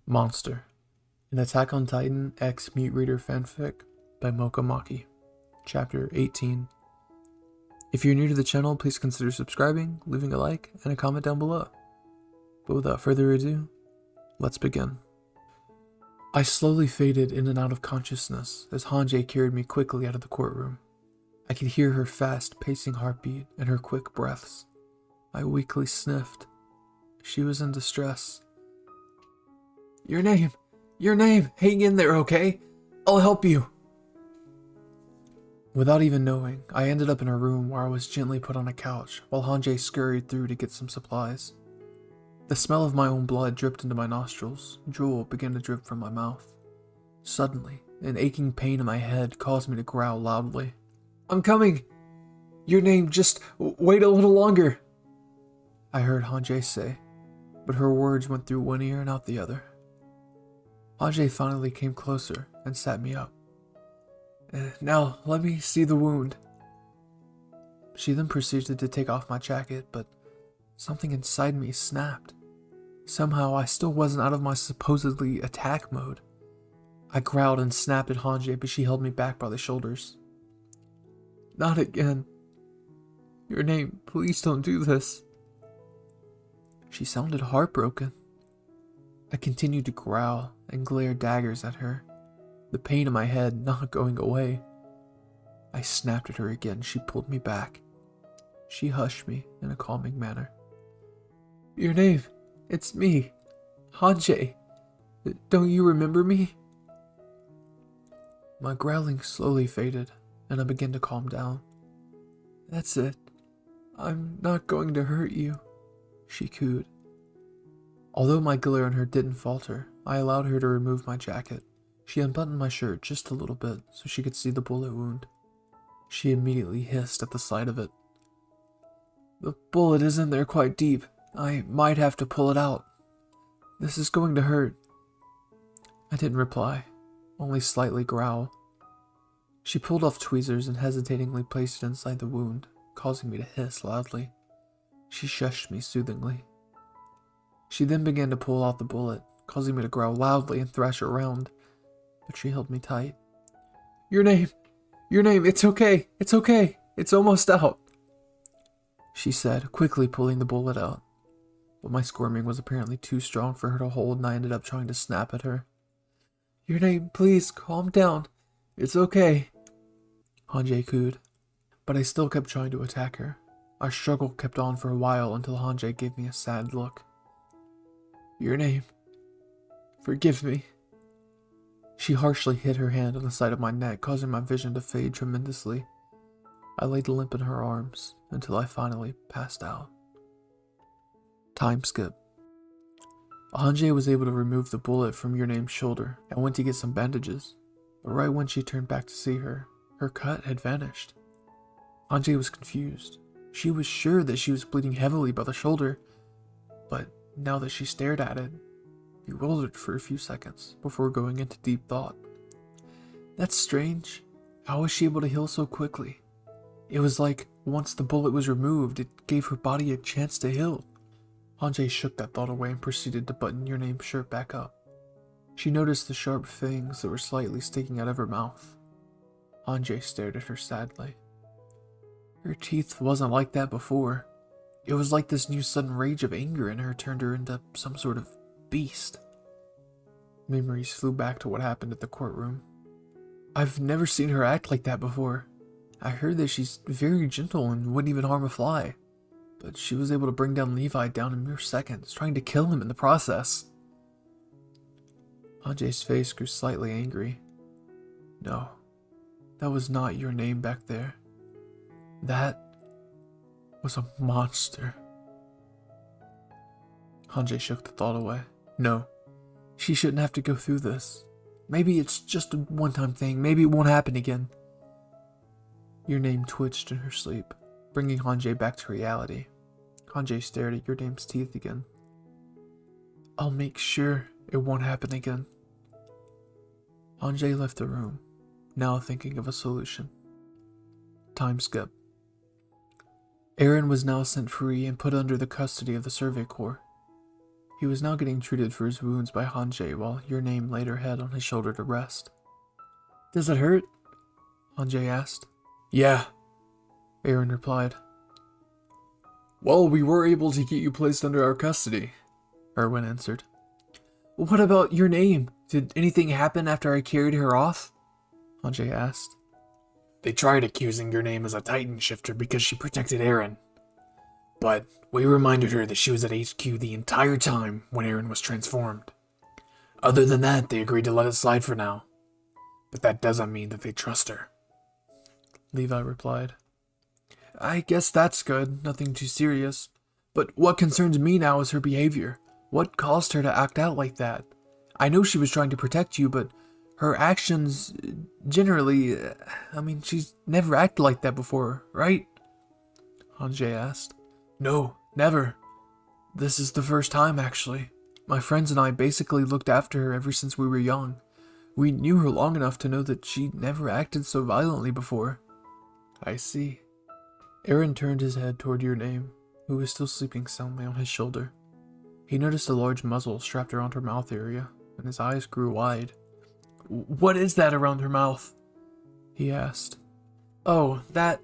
Monster, an Attack on Titan X Mute Reader fanfic by Mocha Maki. Chapter 18. If you're new to the channel, please consider subscribing, leaving a like, and a comment down below. But without further ado, let's begin. I slowly faded in and out of consciousness as Hanjay carried me quickly out of the courtroom. I could hear her fast pacing heartbeat and her quick breaths. I weakly sniffed. She was in distress. Your name, hang in there, okay? I'll help you. Without even knowing, I ended up in a room where I was gently put on a couch while Hanjay scurried through to get some supplies. The smell of my own blood dripped into my nostrils. Drool began to drip from my mouth. Suddenly, an aching pain in my head caused me to growl loudly. I'm coming! Your name, just wait a little longer! I heard Hanjay say, but her words went through one ear and out the other. Hanjay finally came closer and sat me up. Now, let me see the wound. She then proceeded to take off my jacket, but something inside me snapped. Somehow, I still wasn't out of my supposedly attack mode. I growled and snapped at Hanjay, but she held me back by the shoulders. Not again. Your name, please don't do this. She sounded heartbroken. I continued to growl and glare daggers at her, the pain in my head not going away. I snapped at her again. She pulled me back. She hushed me in a calming manner. Your name, it's me, Hanjay. Don't you remember me? My growling slowly faded, and I began to calm down. That's it. I'm not going to hurt you, she cooed. Although my glare on her didn't falter, I allowed her to remove my jacket. She unbuttoned my shirt just a little bit so she could see the bullet wound. She immediately hissed at the sight of it. The bullet is in there quite deep. I might have to pull it out. This is going to hurt. I didn't reply, only slightly growl. She pulled off tweezers and hesitatingly placed it inside the wound, causing me to hiss loudly. She shushed me soothingly. She then began to pull out the bullet, causing me to growl loudly and thrash around, but she held me tight. Your name, it's okay, it's almost out, she said, quickly pulling the bullet out. But my squirming was apparently too strong for her to hold, and I ended up trying to snap at her. Your name, please, calm down, it's okay, Hanjay cooed. But I still kept trying to attack her. Our struggle kept on for a while until Hanjay gave me a sad look. Your name, forgive me. She harshly hit her hand on the side of my neck, causing my vision to fade tremendously. I laid limp in her arms until I finally passed out. Time skip. Hanjay was able to remove the bullet from Your Name's shoulder and went to get some bandages, but right when she turned back to see her cut had vanished. Hanjay was confused. She was sure that she was bleeding heavily by the shoulder, but now that she stared at it, bewildered for a few seconds before going into deep thought. That's strange. How was she able to heal so quickly? It was like once the bullet was removed, it gave her body a chance to heal. Hanjay shook that thought away and proceeded to button Your Name's shirt back up. She noticed the sharp fangs that were slightly sticking out of her mouth. Hanjay stared at her sadly. Her teeth wasn't like that before. It was like this new sudden rage of anger in her turned her into some sort of beast. Memories flew back to what happened at the courtroom. I've never seen her act like that before. I heard that she's very gentle and wouldn't even harm a fly, but she was able to bring down Levi down in mere seconds, trying to kill him in the process. Hanjay's face grew slightly angry. No, that was not Your Name back there. That was a monster. Hanjay shook the thought away. No, she shouldn't have to go through this. Maybe it's just a one-time thing. Maybe it won't happen again. Your Name twitched in her sleep, bringing Hanjay back to reality. Hanjay stared at Your Name's teeth again. I'll make sure it won't happen again. Hanjay left the room, now thinking of a solution. Time skip. Aaron was now set free and put under the custody of the Survey Corps. He was now getting treated for his wounds by Hanji while your name laid her head on his shoulder to rest. Does it hurt? Hanji asked. Yeah, Aaron replied. Well, we were able to get you placed under our custody, Erwin answered. What about your name? Did anything happen after I carried her off? Hanji asked. They tried accusing your name as a Titan shifter because she protected Aaron. But we reminded her that she was at HQ the entire time when Aaron was transformed. Other than that, they agreed to let it slide for now. But that doesn't mean that they trust her. Levi replied. I guess that's good, nothing too serious. But what concerns me now is her behavior. What caused her to act out like that? I know she was trying to protect you, but her actions generally, she's never acted like that before, right? Hanji asked. No, never. This is the first time, actually. My friends and I basically looked after her ever since we were young. We knew her long enough to know that she never acted so violently before. I see. Aaron turned his head toward your name, who was still sleeping soundly on his shoulder. He noticed a large muzzle strapped around her mouth area, and his eyes grew wide. What is that around her mouth? He asked. Oh, that...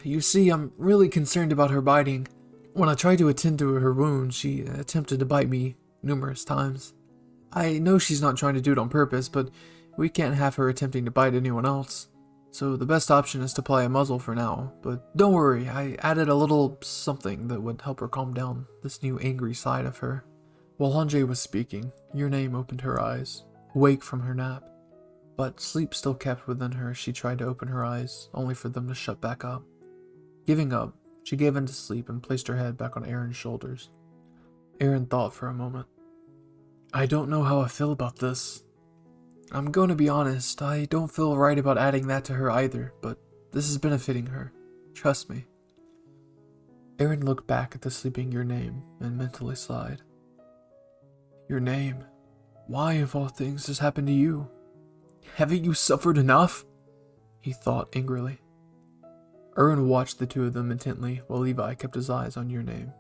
you see, I'm really concerned about her biting. When I tried to attend to her wound, she attempted to bite me numerous times. I know she's not trying to do it on purpose, but we can't have her attempting to bite anyone else. So the best option is to apply a muzzle for now. But don't worry, I added a little something that would help her calm down this new angry side of her. While Hanji was speaking, your name opened her eyes, awake from her nap. But sleep still kept within her as she tried to open her eyes, only for them to shut back up. Giving up, she gave in to sleep and placed her head back on Aaron's shoulders. Aaron thought for a moment. I don't know how I feel about this. I'm going to be honest, I don't feel right about adding that to her either, but this is benefiting her. Trust me. Aaron looked back at the sleeping your name and mentally sighed. Your name? Why, of all things, this happened to you? Haven't you suffered enough? He thought angrily. Aaron watched the two of them intently while Levi kept his eyes on your name.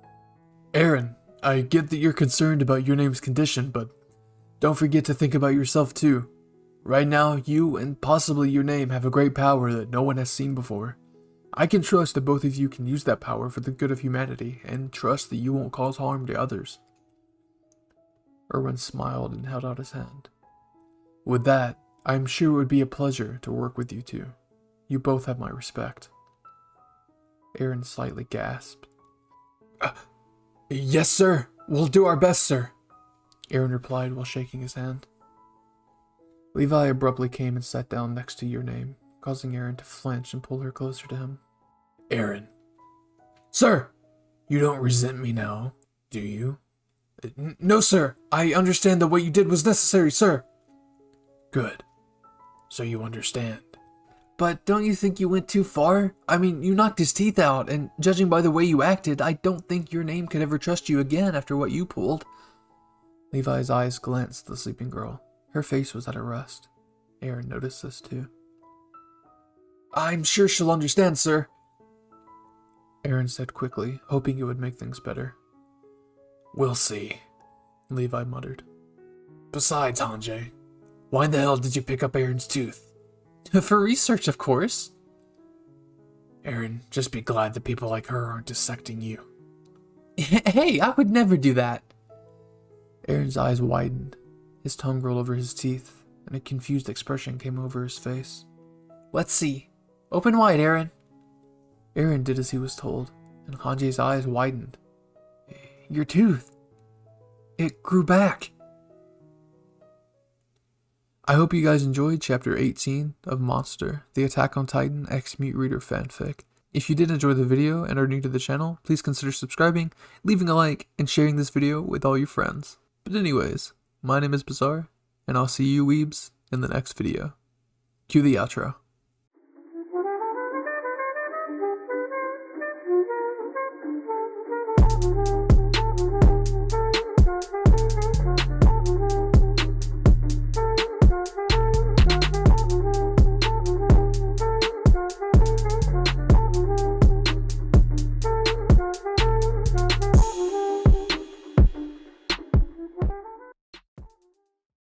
Aaron, I get that you're concerned about your name's condition, but don't forget to think about yourself too. Right now, you and possibly your name have a great power that no one has seen before. I can trust that both of you can use that power for the good of humanity, and trust that you won't cause harm to others. Erwin smiled and held out his hand. With that, I'm sure it would be a pleasure to work with you two. You both have my respect. Aaron slightly gasped. Yes, sir. We'll do our best, sir. Aaron replied while shaking his hand. Levi abruptly came and sat down next to your name, causing Aaron to flinch and pull her closer to him. Aaron. Sir! You don't resent me now, do you? No, sir. I understand that what you did was necessary, sir. Good. So you understand. But don't you think you went too far? I mean, you knocked his teeth out, and judging by the way you acted, I don't think your name could ever trust you again after what you pulled. Levi's eyes glanced at the sleeping girl. Her face was at a rest. Aaron noticed this too. I'm sure she'll understand, sir. Aaron said quickly, hoping it would make things better. We'll see, Levi muttered. Besides, Hanji, why the hell did you pick up Aaron's tooth? For research, of course. Aaron, just be glad that people like her aren't dissecting you. Hey, I would never do that. Aaron's eyes widened. His tongue rolled over his teeth, and a confused expression came over his face. Let's see. Open wide, Aaron. Aaron did as he was told, and Hanji's eyes widened. Your tooth. It grew back. I hope you guys enjoyed Chapter 18 of Monster, the Attack on Titan X Mute Reader fanfic. If you did enjoy the video and are new to the channel, please consider subscribing, leaving a like, and sharing this video with all your friends. But anyways, my name is Bizarre, and I'll see you weebs in the next video. Cue the outro.